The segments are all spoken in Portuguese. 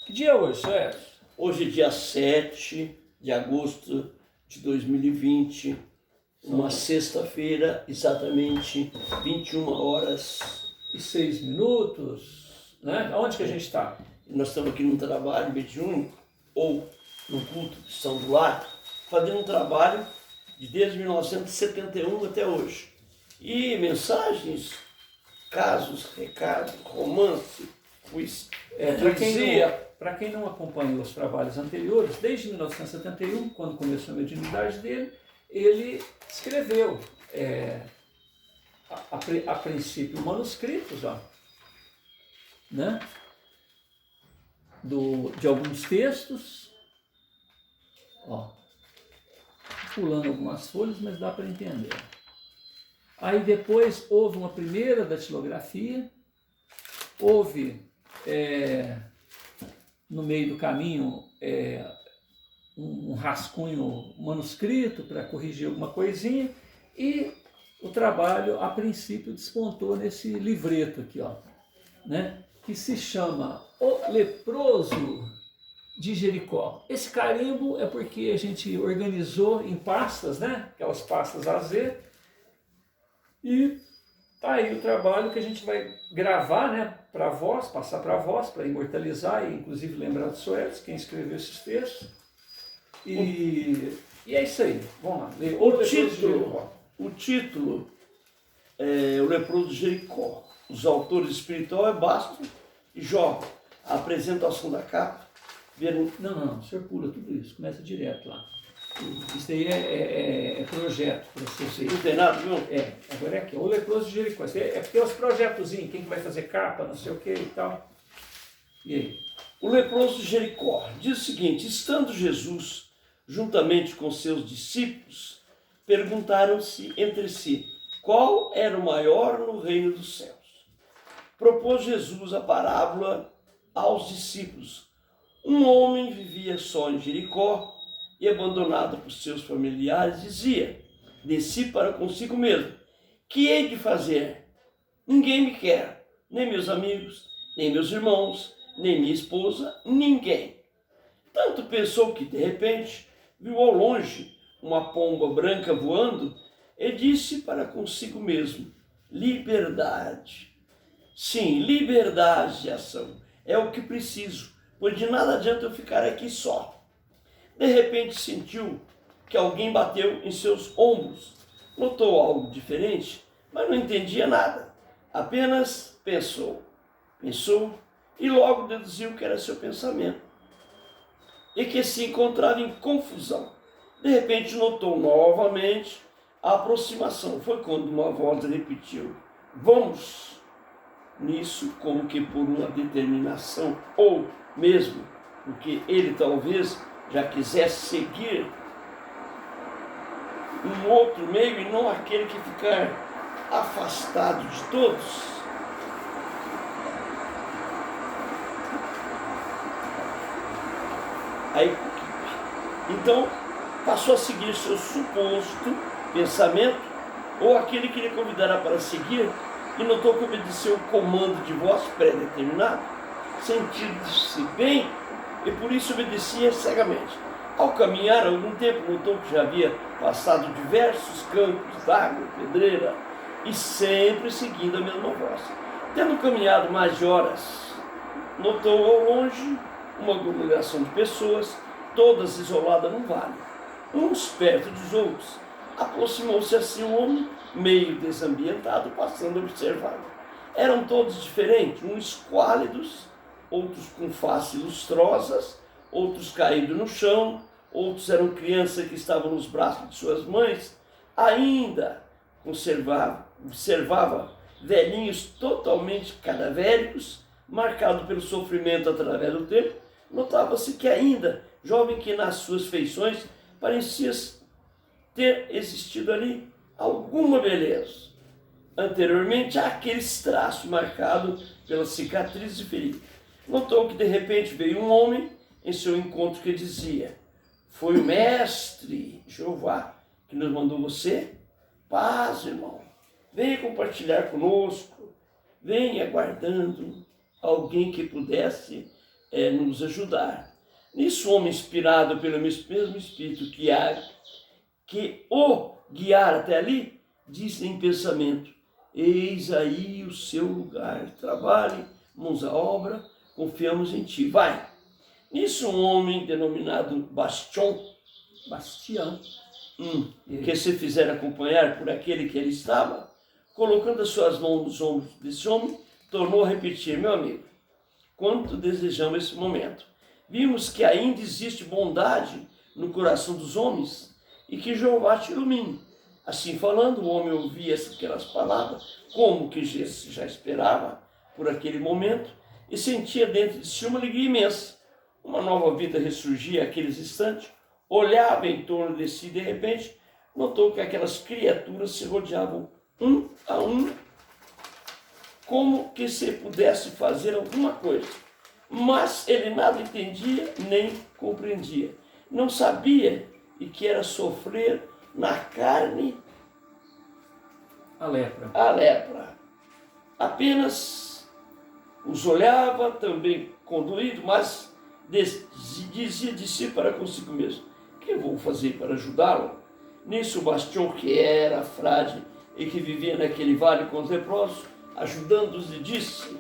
Que dia é hoje, Suécio? Hoje é dia 7 de agosto de 2020, uma sexta-feira, exatamente 21h06, né? Aonde que a gente está? Nós estamos aqui num trabalho mediúnico, ou no culto de São do Lar, fazendo um trabalho desde 1971 até hoje. E mensagens, casos, recados, romance, poesia. Para quem não acompanhou os trabalhos anteriores, desde 1971, quando começou a mediunidade dele, ele escreveu, a princípio, manuscritos, né? De alguns textos, pulando algumas folhas, mas dá para entender. Aí depois houve uma primeira datilografia, houve no meio do caminho um rascunho manuscrito para corrigir alguma coisinha, e o trabalho a princípio despontou nesse livreto aqui, né, que se chama O Leproso de Jericó. Esse carimbo é porque a gente organizou em pastas, né, aquelas pastas AZ, e tá aí o trabalho que a gente vai gravar, né, para voz, passar para voz, para imortalizar e inclusive lembrar do Suécio, quem escreveu esses textos. E é isso aí. Vamos lá. O título é O Leproso de Jericó. Os autores espirituais é Basto e Jó. A apresentação da capa. Não, o senhor pula tudo isso, começa direto lá. Isso aí é projeto para você. Não tem nada, viu? Agora é aqui, O Leproso de Jericó. É porque os projetozinhos, quem vai fazer capa, não sei o que e tal. E aí? O Leproso de Jericó diz o seguinte: estando Jesus juntamente com seus discípulos, perguntaram-se entre si qual era o maior no reino dos céus. Propôs Jesus a parábola aos discípulos. Um homem vivia só em Jericó e, abandonado por seus familiares, dizia: desci para consigo mesmo, que hei de fazer? Ninguém me quer, nem meus amigos, nem meus irmãos, nem minha esposa, ninguém. Tanto pensou que, de repente, viu ao longe uma pomba branca voando e disse para consigo mesmo: liberdade. Sim, liberdade de ação é o que preciso, pois de nada adianta eu ficar aqui só. De repente sentiu que alguém bateu em seus ombros. Notou algo diferente, mas não entendia nada. Apenas pensou e logo deduziu que era seu pensamento e que se encontrava em confusão. De repente notou novamente a aproximação. Foi quando uma voz repetiu: vamos! Nisso, como que por uma determinação, ou mesmo porque ele talvez já quisesse seguir um outro meio e não aquele que ficar afastado de todos. Aí, então, passou a seguir seu suposto pensamento, ou aquele que lhe convidara para seguir, e notou que obedeceu o comando de voz pré-determinado, sentindo-se bem, e por isso obedecia cegamente. Ao caminhar algum tempo, notou que já havia passado diversos campos d'água, pedreira, e sempre seguindo a mesma voz. Tendo caminhado mais de horas, notou ao longe uma aglomeração de pessoas, todas isoladas num vale, uns perto dos outros. Aproximou-se assim um homem, meio desambientado, passando a observar. Eram todos diferentes, uns esquálidos, outros com faces lustrosas, outros caídos no chão, outros eram crianças que estavam nos braços de suas mães. Ainda observava velhinhos totalmente cadavéricos, marcados pelo sofrimento através do tempo. Notava-se que ainda, jovem, que nas suas feições parecia ter existido ali alguma beleza. Anteriormente, há aqueles traços marcados pelas cicatrizes de ferida. Notou que de repente veio um homem em seu encontro que dizia: foi o mestre Jeová que nos mandou você? Paz, irmão. Venha compartilhar conosco. Venha aguardando alguém que pudesse nos ajudar. Nisso, o homem, inspirado pelo mesmo Espírito que o guiar até ali, disse em pensamento: eis aí o seu lugar, trabalhe, mãos à obra, confiamos em ti, vai. Nisso, um homem denominado Bastião, que se fizer acompanhar por aquele que ele estava, colocando as suas mãos nos ombros desse homem, tornou a repetir: meu amigo, quanto desejamos esse momento. Vimos que ainda existe bondade no coração dos homens e que Jeová te ilumine. Assim falando, o homem ouvia aquelas palavras, como que já esperava por aquele momento, e sentia dentro de si uma alegria imensa. Uma nova vida ressurgia àqueles instantes, olhava em torno de si e de repente notou que aquelas criaturas se rodeavam um a um, como que se pudesse fazer alguma coisa. Mas ele nada entendia nem compreendia. Não sabia e que era sofrer na carne a lepra. Apenas os olhava, também conduído, mas dizia de si para consigo mesmo: o que vou fazer para ajudá-lo? Nisso, o Bastião, que era frade e que vivia naquele vale com os leprosos, ajudando-os, lhe disse: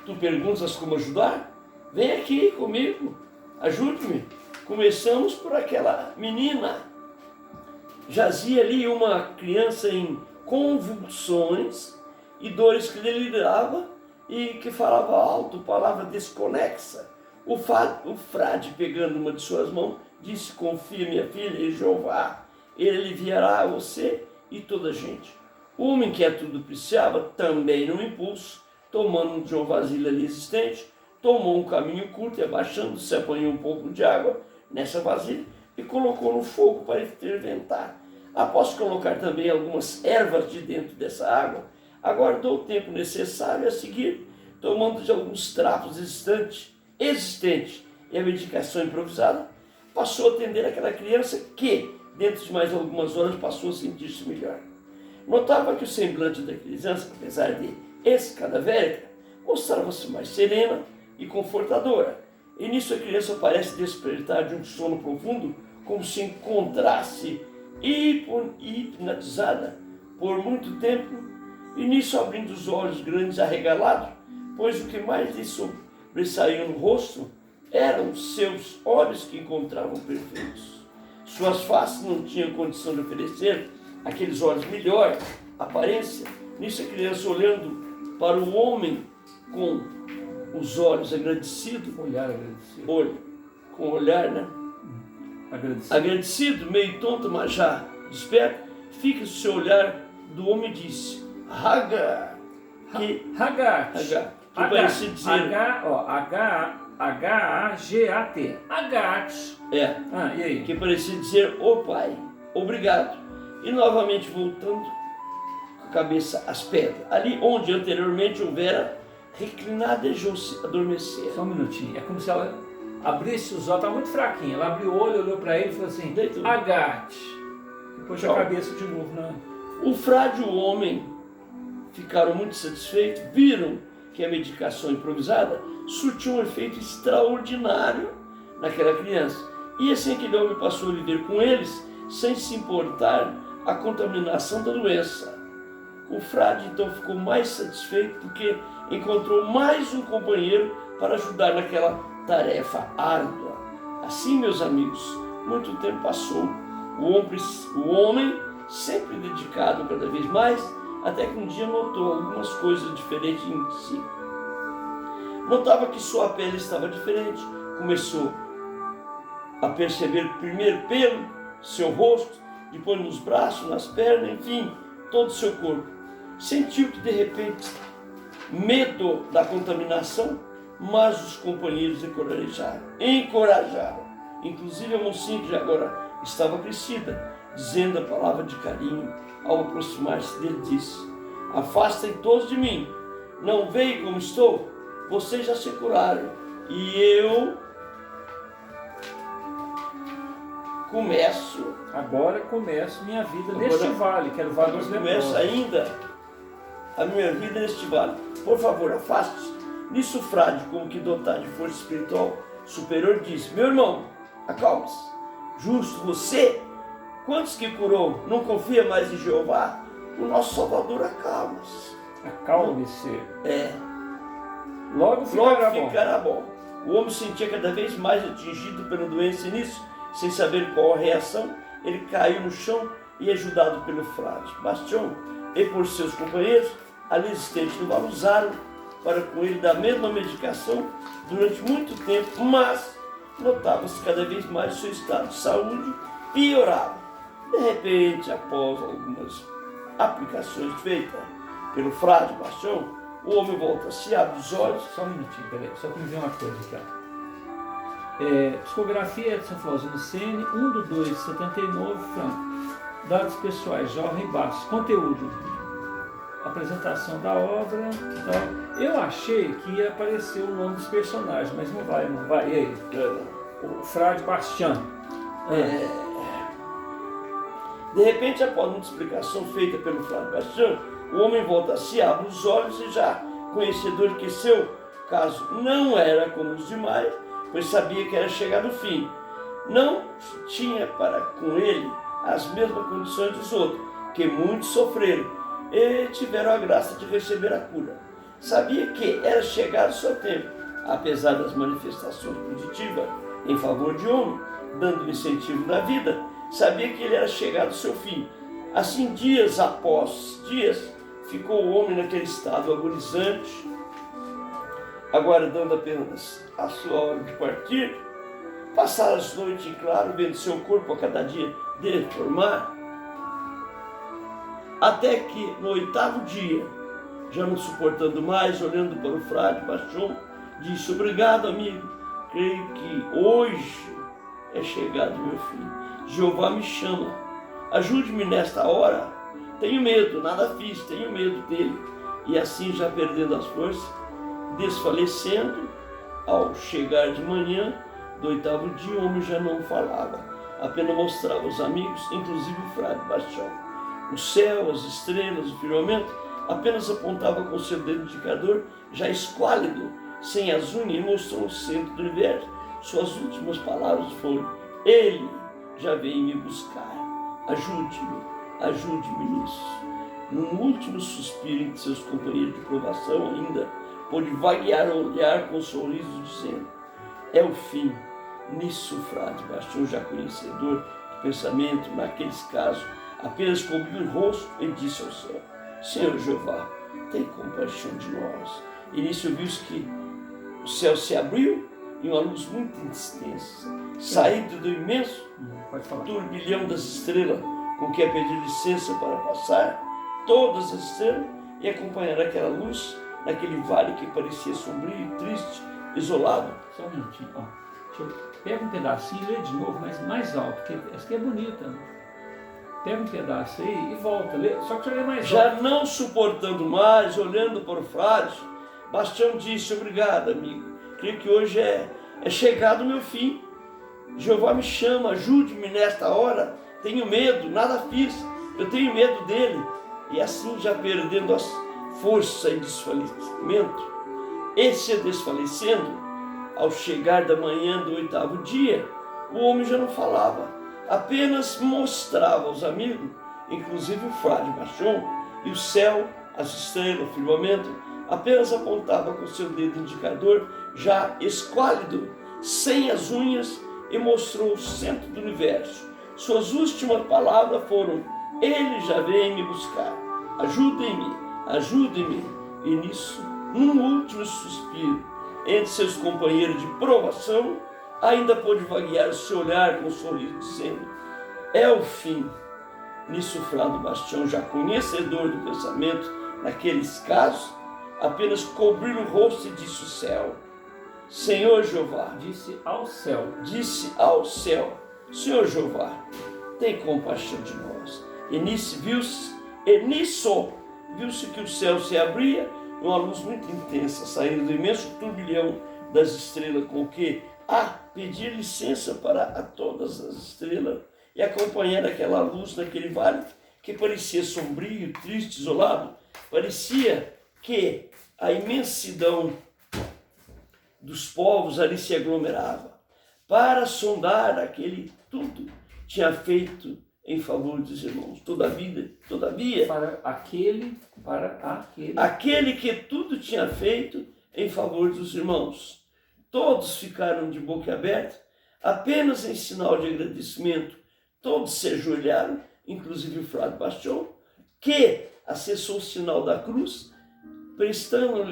tu perguntas como ajudar? Vem aqui comigo, ajude-me. Começamos por aquela menina. Jazia ali uma criança em convulsões e dores que delirava e que falava alto, palavra desconexa. O frade, pegando uma de suas mãos, disse: confia, minha filha, em Jeová, ele aliviará você e toda a gente. O homem que a tudo apreciava, também no impulso, tomando de uma vasilha ali existente, tomou um caminho curto e, abaixando-se, apanhou um pouco de água nessa vasilha e colocou no fogo para ferventar. Após colocar também algumas ervas de dentro dessa água, aguardou o tempo necessário a seguir, tomando de alguns trapos existentes e a medicação improvisada, passou a atender aquela criança que, dentro de mais algumas horas, passou a sentir-se melhor. Notava que o semblante da criança, apesar de escadavérica, mostrava-se mais serena e confortadora. E nisso a criança parece despertar de um sono profundo, como se encontrasse hipnotizada por muito tempo, e nisso abrindo os olhos grandes arregalados, pois o que mais lhe sobressaiu no rosto eram seus olhos que encontravam perfeitos. Suas faces não tinham condição de oferecer aqueles olhos melhor aparência. Nisso a criança, olhando para o homem com os olhos agradecidos, com o olhar, né? Agradecido, meio tonto, mas já desperto, fica o seu olhar do homem e disse: Hagar, que parecia dizer H-A-G-A-T, Agat. E aí? Que parecia dizer: ô pai, obrigado. E novamente voltando com a cabeça às pedras, ali onde anteriormente houvera reclinado, deixou-se adormecer. Só um minutinho, é como se ela abrisse os olhos, estava muito fraquinha, ela abriu o olho, olhou para ele e falou assim: Agat. Depois a cabeça de novo, né? O frade e o homem ficaram muito satisfeitos, viram que a medicação improvisada surtiu um efeito extraordinário naquela criança. E assim aquele homem passou a viver com eles, sem se importar a contaminação da doença. O frade então ficou mais satisfeito porque encontrou mais um companheiro para ajudar naquela tarefa árdua. Assim, meus amigos, muito tempo passou. O homem, sempre dedicado cada vez mais, até que um dia notou algumas coisas diferentes em si. Notava que sua pele estava diferente. Começou a perceber primeiro pelo seu rosto, depois nos braços, nas pernas, enfim, todo o seu corpo. Sentiu que de repente, medo da contaminação, mas os companheiros encorajaram. Inclusive a mocinha, que já agora estava crescida, dizendo a palavra de carinho, ao aproximar-se dele, disse: afastem todos de mim, não veem como estou? Vocês já se curaram, e eu Agora começo minha vida neste vale, que era o Vale dos Leprosos. Começo ainda a minha vida neste vale. Por favor, afaste-se. Nisso o frade, como que dotado de força espiritual superior, disse: meu irmão, acalme-se. Justo você, quantos que curou, não confia mais em Jeová? O nosso Salvador, acalme-se. Acalme-se. Logo bom. ficará bom. O homem se sentia cada vez mais atingido pela doença e nisso, sem saber qual a reação, ele caiu no chão e ajudado pelo frade. Bastião e por seus companheiros ali existentes no vale usaram para com ele da mesma medicação durante muito tempo, mas notava-se cada vez mais o seu estado de saúde piorava. De repente, após algumas aplicações feitas pelo frade Bastião, o homem volta-se, abre os olhos. Só um minutinho, peraí, só para me ver uma coisa aqui. Psicografia Edson Flauzino Sene, 1/2/79, Franco. Dados pessoais, Jorge Bastos. Conteúdo: apresentação da obra. Tal. Eu achei que ia aparecer o nome dos personagens, mas não vai. E aí? O frade Bastião. De repente, após uma explicação feita pelo frade Bastião, o homem volta a si, abre os olhos e já conhecedor que seu caso não era como os demais, pois sabia que era chegado o fim. Não tinha para com ele as mesmas condições dos outros, que muitos sofreram e tiveram a graça de receber a cura. Sabia que era chegado o seu tempo, apesar das manifestações positivas em favor de homem, dando o incentivo da vida, sabia que ele era chegado o seu fim. Assim, dias após dias, ficou o homem naquele estado agonizante, aguardando apenas a sua hora de partir. Passaram as noites em claro, vendo seu corpo a cada dia deformar, até que no 8º dia, já não suportando mais, olhando para o frade Bastião, disse: obrigado, amigo, creio que hoje é chegado o meu fim. Jeová me chama, ajude-me nesta hora. Tenho medo, nada fiz, tenho medo dele. E assim, já perdendo as forças, desfalecendo, ao chegar de manhã do 8º dia, o homem já não falava, apenas mostrava aos amigos, inclusive o frade Bastião. O céu, as estrelas, o firmamento, apenas apontava com seu dedo indicador, já esquálido, sem as unhas, e mostrou o centro do universo. Suas últimas palavras foram: ele já veio me buscar, ajude-me nisso. Num último suspiro entre seus companheiros de provação ainda, pôde vaguear o olhar com um sorriso, dizendo: é o fim. Nisso o frade Bastião, já conhecedor do pensamento, naqueles casos, apenas cobriu o rosto e disse ao céu: Senhor Jeová, tem compaixão de nós. E nisso viu-se que o céu se abriu e uma luz muito intensa, saída do imenso turbilhão das estrelas, com que ia pedir licença para passar todas as estrelas e acompanhar aquela luz naquele vale que parecia sombrio, triste, isolado. Só um minutinho, pega um pedacinho e lê de novo, mas mais alto, porque essa aqui é bonita. Né? Pega um pedaço aí e volta, lê, só que você lê mais alto. Já não suportando mais, olhando para o frade, Bastião disse: obrigado, amigo, creio que hoje é chegado o meu fim. Jeová me chama, ajude-me nesta hora. Tenho medo, nada fiz, eu tenho medo dele. E assim, já perdendo as forças em desfalecimento, e se desfalecendo, ao chegar da manhã do 8º dia, o homem já não falava, apenas mostrava aos amigos, inclusive o frade Bastião, e o céu, as estrelas, o firmamento, apenas apontava com seu dedo indicador, já esquálido, sem as unhas, e mostrou o centro do universo. Suas últimas palavras foram: ele já veio me buscar, ajudem-me. E nisso, num último suspiro, entre seus companheiros de provação, ainda pôde vaguear o seu olhar com um sorriso, dizendo: é o fim. Nisso o frade Bastião, já conhecedor do pensamento naqueles casos, apenas cobriu o rosto e disse ao céu: Senhor Jeová, disse ao céu, Senhor Jeová, tem compaixão de nós. E nisso viu-se que o céu se abria, uma luz muito intensa, saindo do imenso turbilhão das estrelas, com que pedir licença para a todas as estrelas e acompanhar aquela luz naquele vale que parecia sombrio, triste, isolado. Parecia que a imensidão dos povos ali se aglomerava para sondar aquele tudo tinha feito em favor dos irmãos. Todavia, aquele que tudo tinha feito em favor dos irmãos. Todos ficaram de boca aberta, apenas em sinal de agradecimento. Todos se ajoelharam, inclusive o frade Bastião, que acessou o sinal da cruz, prostando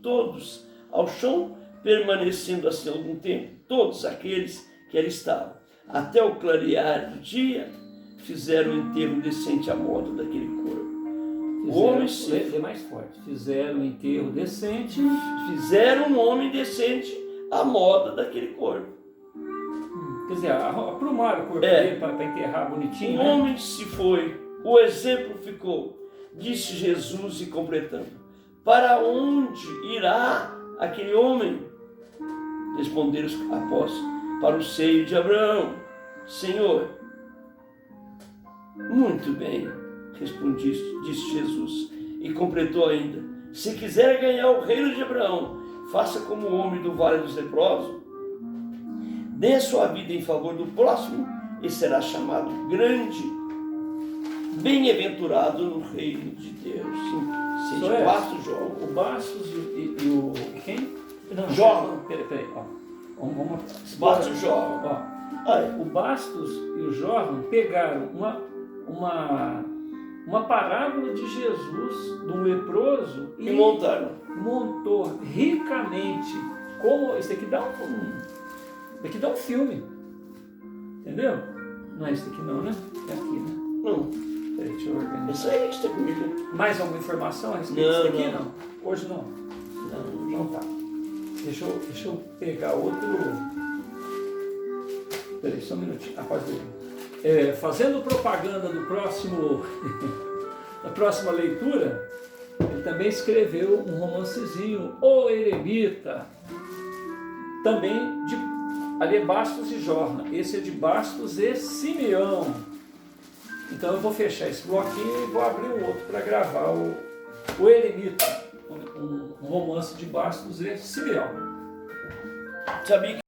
todos ao chão, permanecendo assim algum tempo. Todos aqueles que ali estavam, até o clarear do dia, fizeram o enterro decente à moda daquele corpo. Lê mais forte. Fizeram um enterro decente. Fizeram um homem decente à moda daquele corpo. Quer dizer, aprumaram o corpo dele para enterrar bonitinho. O homem se foi, o exemplo ficou, disse Jesus e completando: para onde irá aquele homem? Responderam os apóstolos: para o seio de Abraão. Senhor, muito bem, disse Jesus, e completou ainda: se quiser ganhar o reino de Abraão, faça como o homem do vale dos leprosos, dê sua vida em favor do próximo e será chamado grande, bem-aventurado no reino de Deus. O Bastos e o quem? Não, Jorma. Peraí, ó. Vamos Bastos e Jorma. O Bastos e o Jorma pegaram uma parábola de Jesus, do leproso, e montou ricamente. Como isso aqui dá um filme. Entendeu? Não é isso aqui não, né? É aqui, né? Não. Peraí, deixa eu organizar. Isso aí que está comigo. Mais alguma informação a respeito disso aqui? Não. Hoje não. Não tá. Deixa eu pegar outro. Peraí, só um minutinho. Pode ver. Fazendo propaganda do da próxima leitura, ele também escreveu um romancezinho, O Eremita, também ali é Bastos e Jorma. Esse é de Bastos e Simeão. Então eu vou fechar esse bloquinho e vou abrir um outro para gravar o Eremita, um romance de Bastos e Simeão. Sabia que